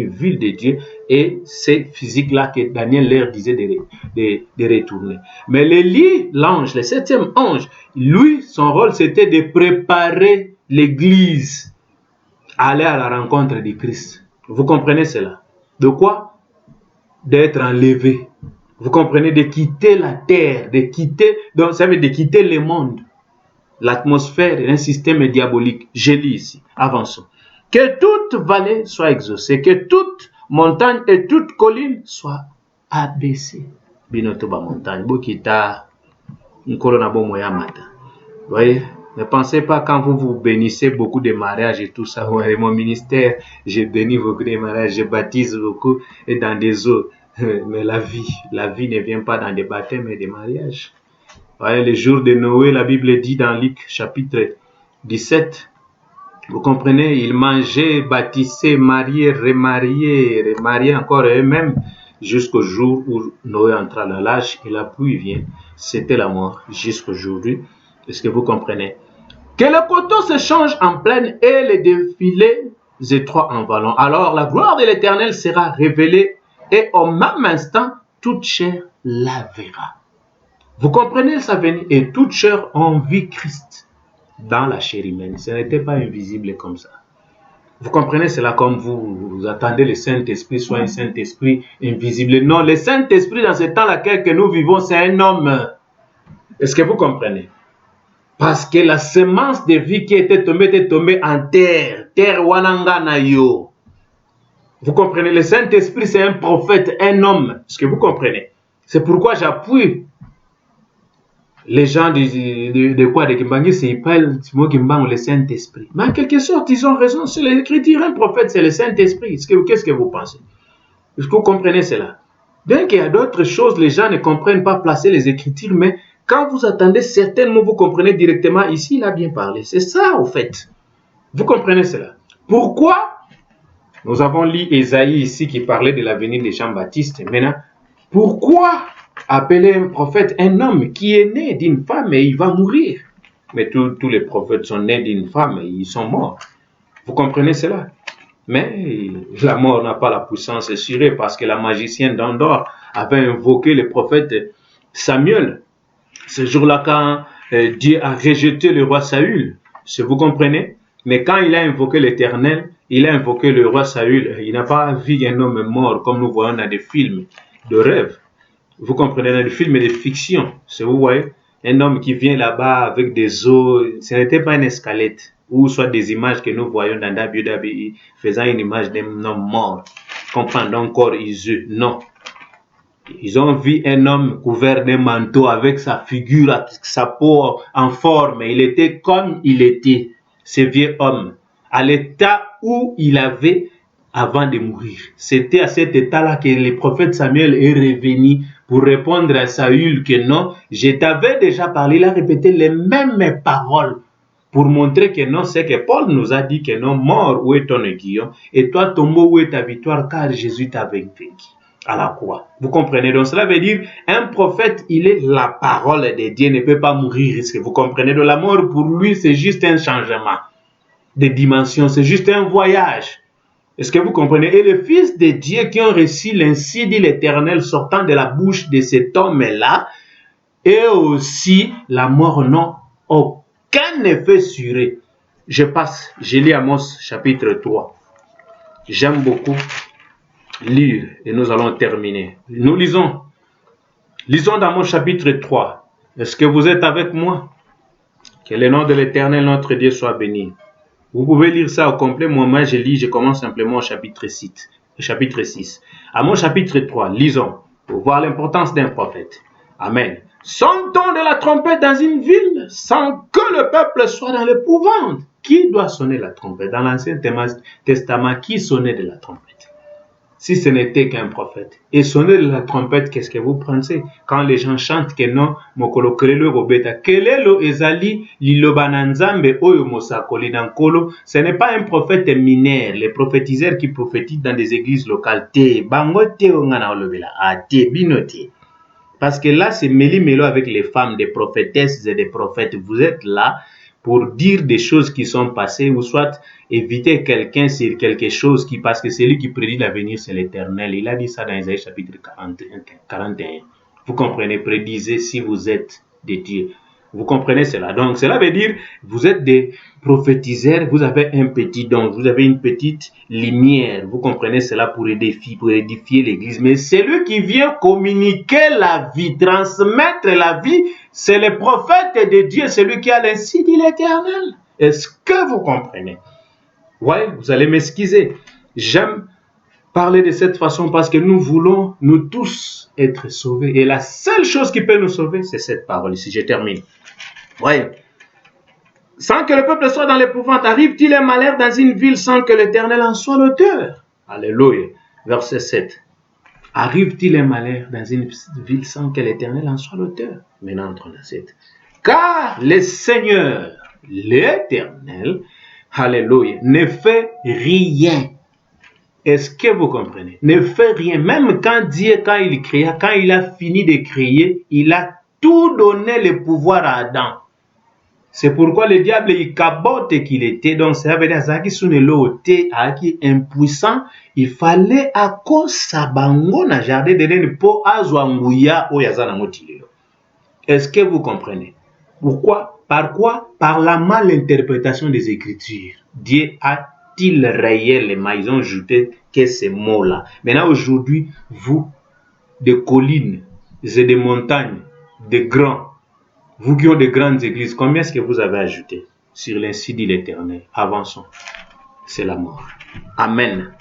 ville de Dieu, et c'est physique-là que Daniel leur disait de retourner. Mais l'Élie, l'ange, le 7e ange, lui, son rôle, c'était de préparer l'Église à aller à la rencontre de Christ. Vous comprenez cela? De quoi? D'être enlevé. Vous comprenez? De quitter la terre, donc ça veut dire de quitter le monde. L'atmosphère est un système diabolique. Je lis ici. Avançons. Que toute vallée soit exaucée, que toute montagne et toute colline soit abaissée. Binotoba montagne. Bokita. Nkolona bomoya mata. Vous voyez? Ne pensez pas quand vous bénissez beaucoup de mariages et tout ça. Ouais, mon ministère, je bénis beaucoup de mariages, je baptise beaucoup et dans des eaux. Mais la vie ne vient pas dans des baptêmes et des mariages. Voyez, le jour de Noé, la Bible dit dans Luc chapitre 17, vous comprenez, ils mangeaient, baptisaient, mariaient, remariaient encore eux-mêmes jusqu'au jour où Noé entra dans l'âge et la pluie vient. C'était la mort jusqu'aujourd'hui. Est-ce que vous comprenez? Que le coteau se change en plaine et les défilés étroits en vallon. Alors la gloire de l'Éternel sera révélée et au même instant, toute chair la verra. Vous comprenez ça venir? Et toute chair en vit Christ dans la chair humaine. Ce n'était pas invisible comme ça. Vous comprenez cela comme vous attendez le Saint-Esprit soit un Saint-Esprit invisible. Non, le Saint-Esprit dans ce temps-là que nous vivons, c'est un homme. Est-ce que vous comprenez? Parce que la semence de vie qui était tombée en terre. Terre wanangana yo. Vous comprenez? Le Saint-Esprit, c'est un prophète, un homme. Est-ce que vous comprenez? C'est pourquoi j'appuie les gens de quoi? De Kimbangi, c'est pas le Saint-Esprit. Mais en quelque sorte, ils ont raison. C'est l'écriture. Un prophète, c'est le Saint-Esprit. Qu'est-ce que vous pensez? Est-ce que vous comprenez cela? Bien qu'il y a d'autres choses, les gens ne comprennent pas placer les écritures, mais quand vous attendez certainement, vous comprenez directement. Ici, il a bien parlé. C'est ça, au fait. Vous comprenez cela? Pourquoi? Nous avons lu Ésaïe ici qui parlait de l'avenir de Jean-Baptiste. Maintenant, pourquoi appeler un prophète un homme qui est né d'une femme et il va mourir? Mais tous les prophètes sont nés d'une femme et ils sont morts. Vous comprenez cela? Mais la mort n'a pas la puissance assurée parce que la magicienne d'Endor avait invoqué le prophète Samuel. Ce jour-là, quand Dieu a rejeté le roi Saül, si vous comprenez? Mais quand il a invoqué l'Éternel, il a invoqué le roi Saül. Il n'a pas vu un homme mort comme nous voyons dans des films de rêve. Vous comprenez, dans des films de fiction. Vous voyez, un homme qui vient là-bas avec des os, ce n'était pas une escalette, ou soit des images que nous voyons dans WWE, faisant une image d'un homme mort, comprenant corps issu. Non. Ils ont vu un homme couvert d'un manteau avec sa figure, avec sa peau en forme. Il était comme il était, ce vieux homme, à l'état où il avait avant de mourir. C'était à cet état-là que le prophète Samuel est revenu pour répondre à Saül que non, je t'avais déjà parlé. Il a répété les mêmes paroles pour montrer que non, c'est que Paul nous a dit que non, mort, où est ton aiguillon? Et toi, ton mot, où est ta victoire? Car Jésus t'a vaincu à la croix. Vous comprenez? Donc cela veut dire, un prophète, il est la parole de Dieu, ne peut pas mourir. Est-ce que vous comprenez? De la mort, pour lui, c'est juste un changement de dimension, c'est juste un voyage. Est-ce que vous comprenez? Et les fils de Dieu qui ont reçu l'ainsi dit l'Éternel sortant de la bouche de cet homme-là, et aussi la mort n'ont aucun effet sur eux. Je passe, je lis Amos chapitre 3. J'aime beaucoup lire et nous allons terminer. Nous lisons. Lisons dans Amos chapitre 3. Est-ce que vous êtes avec moi? Que le nom de l'Éternel notre Dieu soit béni. Vous pouvez lire ça au complet. Moi, je lis, je commence simplement au chapitre 6. À mon chapitre 3, lisons pour voir l'importance d'un prophète. Amen. Sonne-t-on de la trompette dans une ville sans que le peuple soit dans l'épouvante? Qui doit sonner la trompette? Dans l'Ancien Testament, qui sonnait de la trompette? Si ce n'était qu'un prophète. Et sonner de la trompette, qu'est-ce que vous pensez? Quand les gens chantent que non, mokolo krelo robeta, kelelo ezali lilobananzambe oyo mosakoli nankolo, ce n'est pas un prophète mineur, les prophétiseurs qui prophétisent dans des églises locales. Te, bango te ongana olobela, a te, binote. Parce que là, c'est mêlé-mêlo avec les femmes des prophétesses et des prophètes. Vous êtes là pour dire des choses qui sont passées ou soit éviter quelqu'un sur quelque chose parce que c'est lui qui prédit l'avenir, c'est l'Éternel. Il a dit ça dans Isaïe chapitre 41. Vous comprenez, prédisez si vous êtes des dieux. Vous comprenez cela? Donc, cela veut dire, vous êtes des prophétiseurs, vous avez un petit don, vous avez une petite lumière. Vous comprenez cela pour édifier l'Église. Mais celui qui vient communiquer la vie, transmettre la vie, c'est le prophète de Dieu, celui qui a ainsi dit l'Éternel. Est-ce que vous comprenez? Oui, vous allez m'excuser. J'aime parler de cette façon parce que nous voulons, nous tous, être sauvés. Et la seule chose qui peut nous sauver, c'est cette parole. Ici, je termine. Voyez. Sans que le peuple soit dans l'épouvante, arrive-t-il un malheur dans une ville sans que l'Éternel en soit l'auteur? Alléluia. Verset 7. Arrive-t-il un malheur dans une ville sans que l'Éternel en soit l'auteur? Maintenant, entrons dans 7. Car le Seigneur, l'Éternel, alléluia, ne fait rien. Est-ce que vous comprenez? Ne fait rien. Même quand Dieu, quand il créa, quand il a fini de créer, il a tout donné le pouvoir à Adam. C'est pourquoi le diable, il cabote qu'il était. Donc, ça veut dire qu'il est impuissant. Il fallait à cause sabango na jardin d'Éden pour azwanguya o yazana motilelo. Est-ce que vous comprenez? Pourquoi? Par quoi? Par la malinterprétation des Écritures. Dieu a-t-il réellement, ils ont ajouté que ces mots-là. Maintenant, aujourd'hui, vous, des collines et des montagnes, des grands, vous qui avez de grandes églises, combien est-ce que vous avez ajouté sur l'ainsi dit l'Éternel? Avançons. C'est la mort. Amen.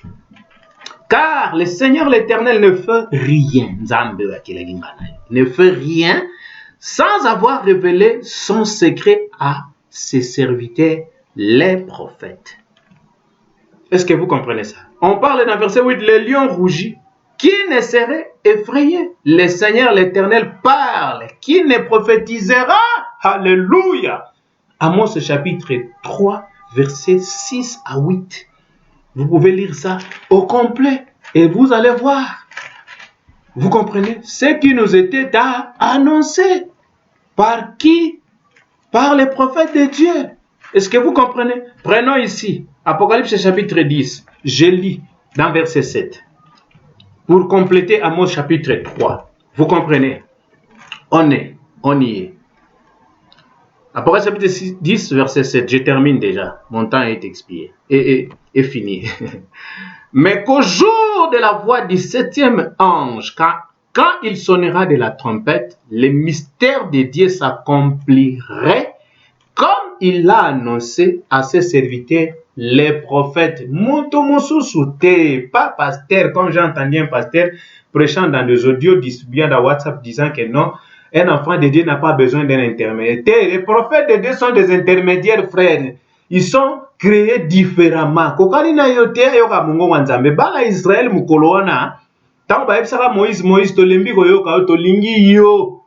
Car le Seigneur l'Éternel ne fait rien. Ne fait rien sans avoir révélé son secret à ses serviteurs, les prophètes. Est-ce que vous comprenez ça? On parle dans verset 8, le lion rougit. Qui ne serait effrayé? Le Seigneur l'Éternel parle. Qui ne prophétisera? Alléluia. Amos chapitre 3, versets 6 à 8. Vous pouvez lire ça au complet et vous allez voir. Vous comprenez? Ce qui nous était annoncé. Par qui? Par les prophètes de Dieu. Est-ce que vous comprenez? Prenons ici Apocalypse chapitre 10. Je lis dans verset 7. Pour compléter Amos chapitre 3. Vous comprenez? On y est. Apocalypse chapitre 10, verset 7. Je termine déjà. Mon temps est expiré. Et fini. Mais qu'au jour de la voix du 7e ange, quand il sonnera de la trompette, le mystère de Dieu s'accomplirait comme il l'a annoncé à ses serviteurs, les prophètes. Pas pasteur, comme j'ai entendu un pasteur prêchant dans des audios distribués dans WhatsApp disant que non, un enfant de Dieu n'a pas besoin d'un intermédiaire. Les prophètes de Dieu sont des intermédiaires, frères. Ils sont créés différemment. Israël mukoloana. Tant que Moïse tolembi koyoka tolingi yo.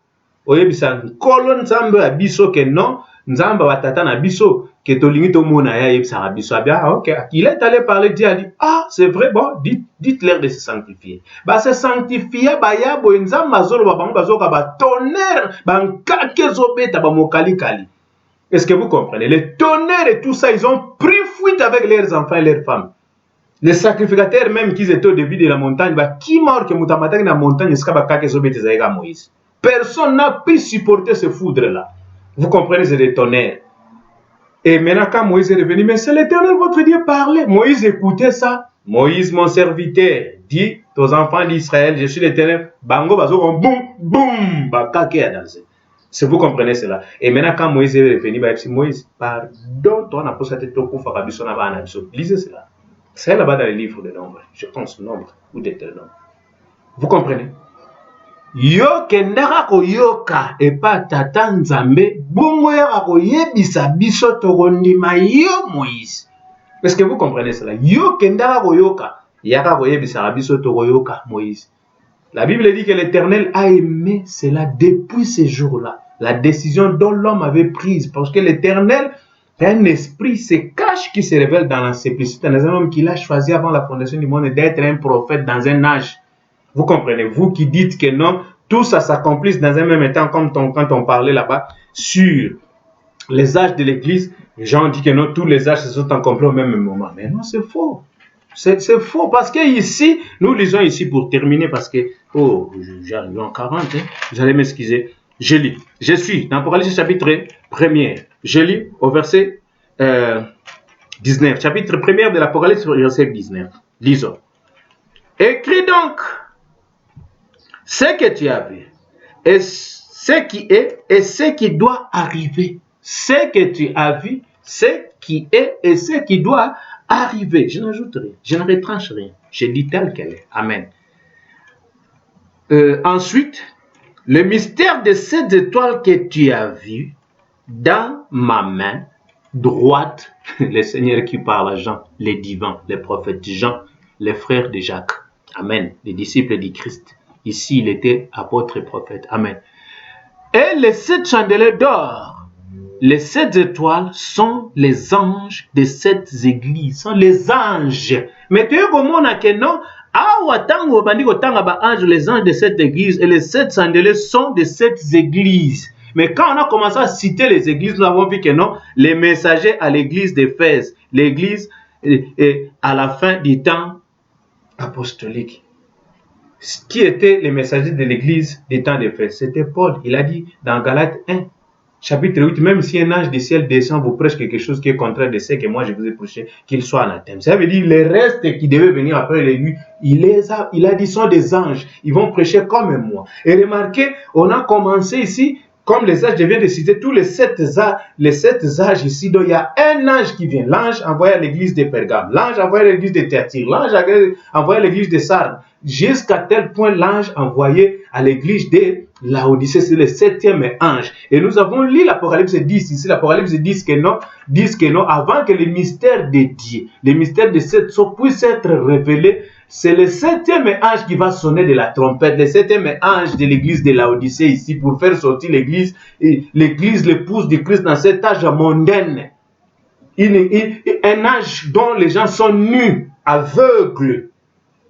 Oyebisa nkolo nzambe abiso ke non. Nzamba watata na biso ke tolingi to mona ya yebisa biso abia. OK, il est allé parler, Dieu a dit c'est vrai, bon, dites-leur de se sanctifier. Ba se sanctifier ba ya bo nzamba zolo ba bango bazoka ba tonnerre ba nkake zobeta ba mokali kali. Est-ce que vous comprenez? Les tonnerres et tout ça, ils ont pris fuite avec leurs enfants et leurs femmes. Les sacrificateurs même qui étaient au début de la montagne, qui mort que mutamataki na montagne ska ba kake zobeta zaïga Moïse. Personne n'a pu supporter ce foudre-là. Vous comprenez, c'est des tonnerres. Et maintenant, quand Moïse est revenu, mais c'est l'Éternel votre Dieu parlait. Moïse écoutait ça. Moïse, mon serviteur, dit aux enfants d'Israël, je suis l'Éternel. Bango, bazo, boum, boum, bakake a dansé. Si vous comprenez cela. Et maintenant, quand Moïse est revenu, Moïse, pardon, toi, on a posé tête au coup, lisez cela. C'est là-bas dans le livre de Nombre. Je pense Nombre ou Deutéronome. Vous comprenez? Yo kendaka koyoka epa tata nzambe bongo yaka koyebisa biso tokondima yo Moïse. Est-ce que vous comprenez cela? Yo kendaka koyoka yaka koyebisa biso tokoyoka Moïse. La Bible dit que l'Éternel a aimé cela depuis ce jour-là. La décision dont l'homme avait prise, parce que l'Éternel est un esprit se cache qui se révèle dans la simplicité, dans un homme qu'il a choisi avant la fondation du monde d'être un prophète dans un âge. Vous comprenez? Vous qui dites que non, tout ça s'accomplisse dans un même temps, comme quand on parlait là-bas sur les âges de l'Église, les gens disent que non, tous les âges se sont accomplis au même moment. Mais non, c'est faux. C'est faux parce que ici, nous lisons ici pour terminer parce que, oh, j'arrive en 40, hein, vous allez m'excuser. Je lis. Je suis dans Apocalypse chapitre 1er. Je lis au verset 19. Chapitre 1er de l'Apocalypse, verset 19. Lisons. Écris donc ce que tu as vu, et ce qui est, et ce qui doit arriver. Ce que tu as vu, ce qui est, et ce qui doit arriver. Je n'ajoute rien, je ne retranche rien. Je dis tel qu'elle est. Amen. Ensuite, le mystère de cette étoile que tu as vu dans ma main droite, le Seigneur qui parle à Jean, les divins, les prophètes Jean, les frères de Jacques. Amen. Les disciples du Christ. Ici, il était apôtre et prophète. Amen. Et les 7 chandeliers d'or, les 7 étoiles sont les anges de cette église. Sont les anges. Mais tu vois que non, les anges de cette église et les 7 chandeliers sont de cette église. Mais quand on a commencé à citer les églises, nous avons vu que non, les messagers à l'église d'Éphèse, l'église est à la fin du temps apostolique. Qui étaient les messagers de l'église des temps d'Éphèse? C'était Paul. Il a dit dans Galates 1, chapitre 8, même si un ange du ciel descend, vous prêche quelque chose qui est contraire de ce que moi je vous ai prêché, qu'il soit anathème. Ça veut dire les restes qui devaient venir après lui, il a dit sont des anges. Ils vont prêcher comme moi. Et remarquez, on a commencé ici, comme les âges, je viens de citer tous les 7 âges ici, donc il y a un ange qui vient. L'ange envoyé à l'église de Pergame, l'ange envoyé à l'église de Thyatire, l'ange envoyé à l'église de Sardes, jusqu'à tel point l'ange envoyé à l'église de Laodicée, c'est le 7e ange. Et nous avons lu l'Apocalypse 10 ici, l'Apocalypse disent que non, avant que le mystère de Dieu, le mystère de cette sorte puisse être révélé, c'est le 7e ange qui va sonner de la trompette, le 7e ange de l'église de Laodicée ici pour faire sortir l'église, l'épouse du Christ dans cet âge mondain. Un âge dont les gens sont nus, aveugles,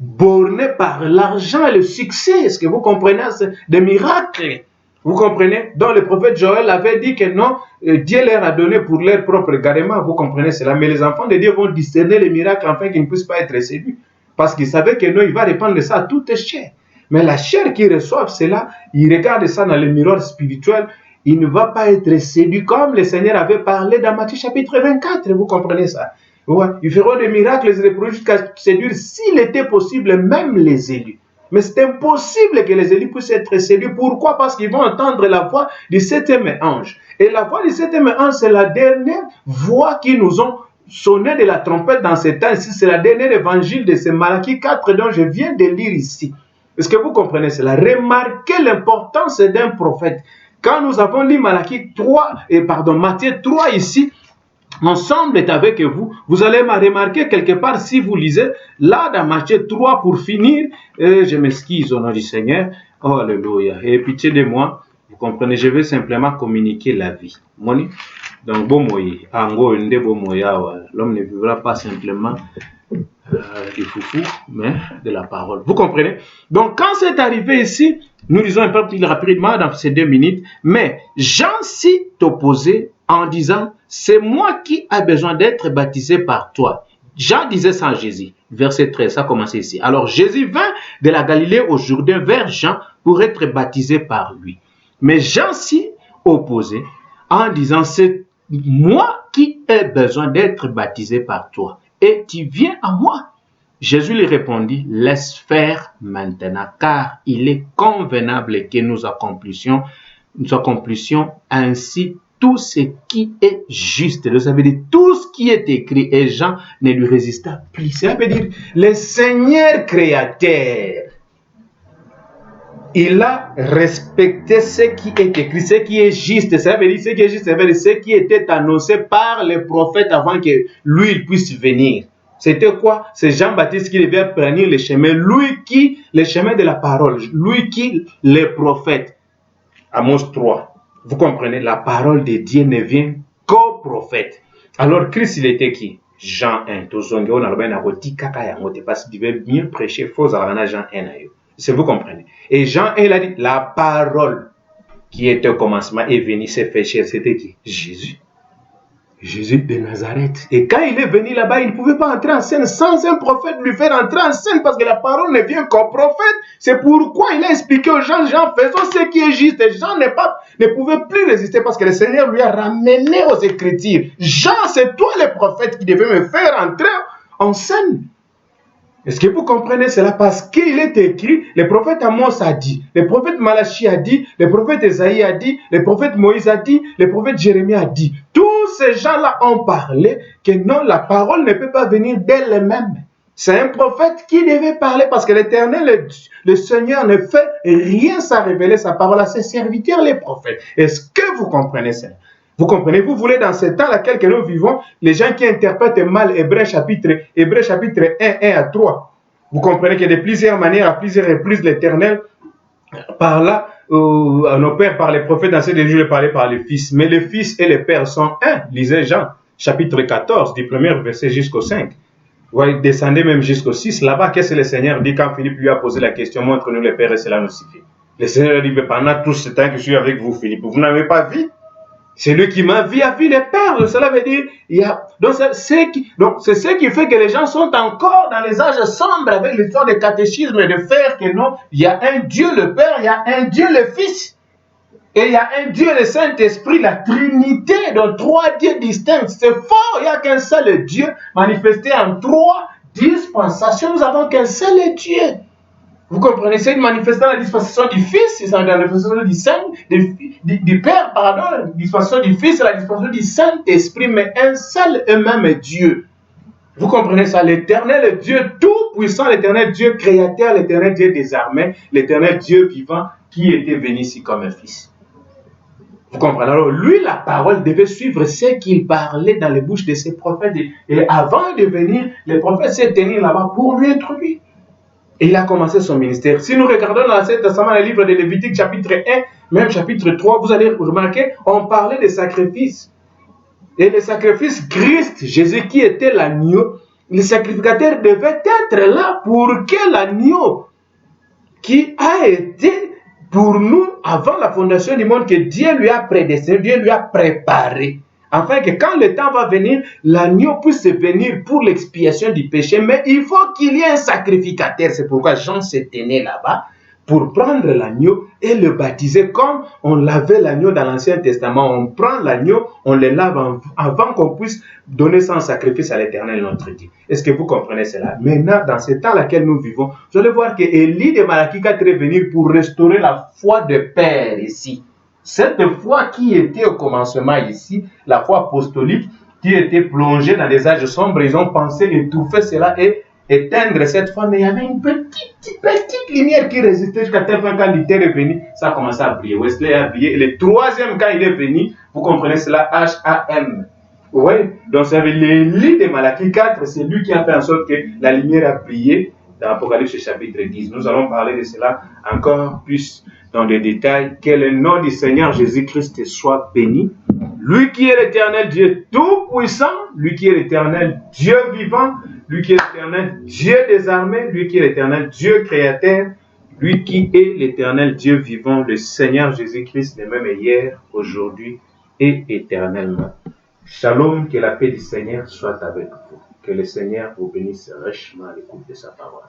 bornés par l'argent et le succès. Est-ce que vous comprenez? C'est des miracles. Vous comprenez? Donc le prophète Joël avait dit que non, Dieu leur a donné pour leur propre garement. Vous comprenez cela? Mais les enfants de Dieu vont discerner les miracles afin qu'ils ne puissent pas être séduits. Parce qu'ils savaient que non, il va répandre ça à toute chair. Mais la chair qui reçoit cela, il regarde ça dans le miroir spirituel, il ne va pas être séduit comme le Seigneur avait parlé dans Matthieu chapitre 24. Vous comprenez ça? Ouais. Ils feront des miracles et des prodiges jusqu'à séduire, s'il était possible, même les élus. Mais c'est impossible que les élus puissent être séduits. Pourquoi? Parce qu'ils vont entendre la voix du 7e ange. Et la voix du 7e ange, c'est la dernière voix qui nous ont sonné de la trompette dans ces temps-ci. C'est la dernière évangile de ce Malachie 4 dont je viens de lire ici. Est-ce que vous comprenez cela? Remarquez l'importance d'un prophète. Quand nous avons lu Matthieu 3 ici, ensemble est avec vous, vous allez remarquer quelque part si vous lisez, là dans Matthieu 3 pour finir, je m'excuse au nom du Seigneur, oh alléluia, et pitié de moi, vous comprenez, je vais simplement communiquer la vie. Moni? Donc, l'homme ne vivra pas simplement du foufou, mais de la parole. Vous comprenez? Donc, quand c'est arrivé ici, nous lisons un peu plus rapidement dans ces 2 minutes, mais Jean s'y opposait en disant, c'est moi qui ai besoin d'être baptisé par toi. Jean disait ça à Jésus. Verset 13, ça commence ici. Alors, Jésus vint de la Galilée au Jourdain vers Jean pour être baptisé par lui. Mais Jean s'y opposait en disant, c'est moi qui ai besoin d'être baptisé par toi. Et tu viens à moi. Jésus lui répondit, laisse faire maintenant, car il est convenable que nous accomplissions ainsi tout ce qui est juste. Vous savez dire tout ce qui est écrit, et Jean ne lui résista plus. Ça veut dire le Seigneur créateur, il a respecté ce qui est écrit, ce qui est juste. Ça veut dire ce qui est juste, ça veut dire ce qui était annoncé par les prophètes avant que lui il puisse venir. C'était quoi? C'est Jean-Baptiste qui devait prendre le chemin, le chemin de la parole, lui qui, les prophètes. Amos 3. Vous comprenez, la parole de Dieu ne vient qu'au prophète. Alors Christ, il était qui? Jean 1. Parce qu'il devait mieux prêcher faux à Jean 1. Vous comprenez. Et Jean 1, il a dit, la parole qui était au commencement est venue se faire chair. C'était qui? Jésus. Jésus de Nazareth. Et quand il est venu là-bas, il ne pouvait pas entrer en scène sans un prophète lui faire entrer en scène parce que la parole ne vient qu'au prophète. C'est pourquoi il a expliqué aux gens, faisons ce qui est juste. Et Jean ne pouvait plus résister parce que le Seigneur lui a ramené aux Écritures. Jean, c'est toi le prophète qui devait me faire entrer en scène. Est-ce que vous comprenez cela? Parce qu'il est écrit, le prophète Amos a dit, le prophète Malachie a dit, le prophète Esaïe a dit, le prophète Moïse a dit, le prophète Jérémie a dit. Tous ces gens-là ont parlé que non, la parole ne peut pas venir d'elle-même. C'est un prophète qui devait parler parce que l'Éternel, le Seigneur ne fait rien sans révéler sa parole à ses serviteurs, les prophètes. Est-ce que vous comprenez cela? Vous comprenez? Vous voulez, dans ce temps dans lequel nous vivons, les gens qui interprètent mal Hébreux chapitre 1, 1 à 3. Vous comprenez que de plusieurs manières, à plusieurs reprises, l'Éternel parla à nos pères par les prophètes. Dans ces jours, il parlait par les fils. Mais les fils et les pères sont un. Lisez Jean, chapitre 14, du premier verset jusqu'au 5. Vous voyez, descendez même jusqu'au 6. Là-bas, qu'est-ce que le Seigneur dit quand Philippe lui a posé la question? Montre-nous les pères et cela nous suffit. Le Seigneur dit, pendant tout ce temps que je suis avec vous, Philippe, vous n'avez pas vu? C'est lui qui m'a vu, a vu les pères. Cela veut dire, donc c'est ce qui fait que les gens sont encore dans les âges sombres avec l'histoire de catéchisme et de faire que non, il y a un Dieu le Père, il y a un Dieu le Fils. Et il y a un Dieu le Saint-Esprit, la Trinité, donc trois dieux distincts. C'est faux, il n'y a qu'un seul Dieu manifesté en trois dispensations. Nous avons qu'un seul Dieu. Vous comprenez, c'est une manifestation de la dispensation du Fils, c'est la dispensation du Saint, du Père, pardon, la dispensation du Fils, c'est la dispensation du Saint-Esprit, mais un seul et même Dieu. Vous comprenez ça? L'Éternel Dieu tout-puissant, l'Éternel Dieu créateur, l'Éternel Dieu des armées, l'Éternel Dieu vivant qui était venu ici comme un Fils. Vous comprenez? Alors, lui, la parole devait suivre ce qu'il parlait dans les bouches de ses prophètes. Et avant de venir, les prophètes s'est tenus là-bas pour lui introduire. Et il a commencé son ministère. Si nous regardons dans l'Ancien Testament, le livre de Lévitique, chapitre 1, même chapitre 3, vous allez remarquer, on parlait des sacrifices. Et les sacrifices, Christ, Jésus qui était l'agneau, le sacrificateur devait être là pour que l'agneau qui a été pour nous avant la fondation du monde, que Dieu lui a prédestiné, Dieu lui a préparé. Afin que quand le temps va venir, l'agneau puisse venir pour l'expiation du péché. Mais il faut qu'il y ait un sacrificateur. C'est pourquoi Jean se tenait là-bas pour prendre l'agneau et le baptiser comme on lavait l'agneau dans l'Ancien Testament. On prend l'agneau, on le lave avant qu'on puisse donner son sacrifice à l'Éternel notre Dieu. Est-ce que vous comprenez cela? Maintenant, dans ce temps dans lequel nous vivons, vous allez voir que Élie de Malachie 4 est venu pour restaurer la foi de Père ici. Cette foi qui était au commencement ici, la foi apostolique, qui était plongée dans des âges sombres, ils ont pensé étouffer cela et éteindre cette foi, mais il y avait une petite lumière qui résistait jusqu'à tel point quand Luther est venu, ça a commencé à briller. Wesley a brillé. Et le troisième, quand il est venu, vous comprenez cela, H-A-M. Oui, donc c'est l'Élie de Malachie 4, c'est lui qui a fait en sorte que la lumière a brillé dans Apocalypse chapitre 10. Nous allons parler de cela encore plus dans les détails. Que le nom du Seigneur Jésus-Christ soit béni. Lui qui est l'Éternel Dieu tout-puissant, lui qui est l'Éternel Dieu vivant, lui qui est l'Éternel Dieu des armées, lui qui est l'Éternel Dieu créateur, lui qui est l'Éternel Dieu vivant, le Seigneur Jésus-Christ, le même hier, aujourd'hui et éternellement. Shalom, que la paix du Seigneur soit avec vous. Que le Seigneur vous bénisse richement à l'écoute de sa parole.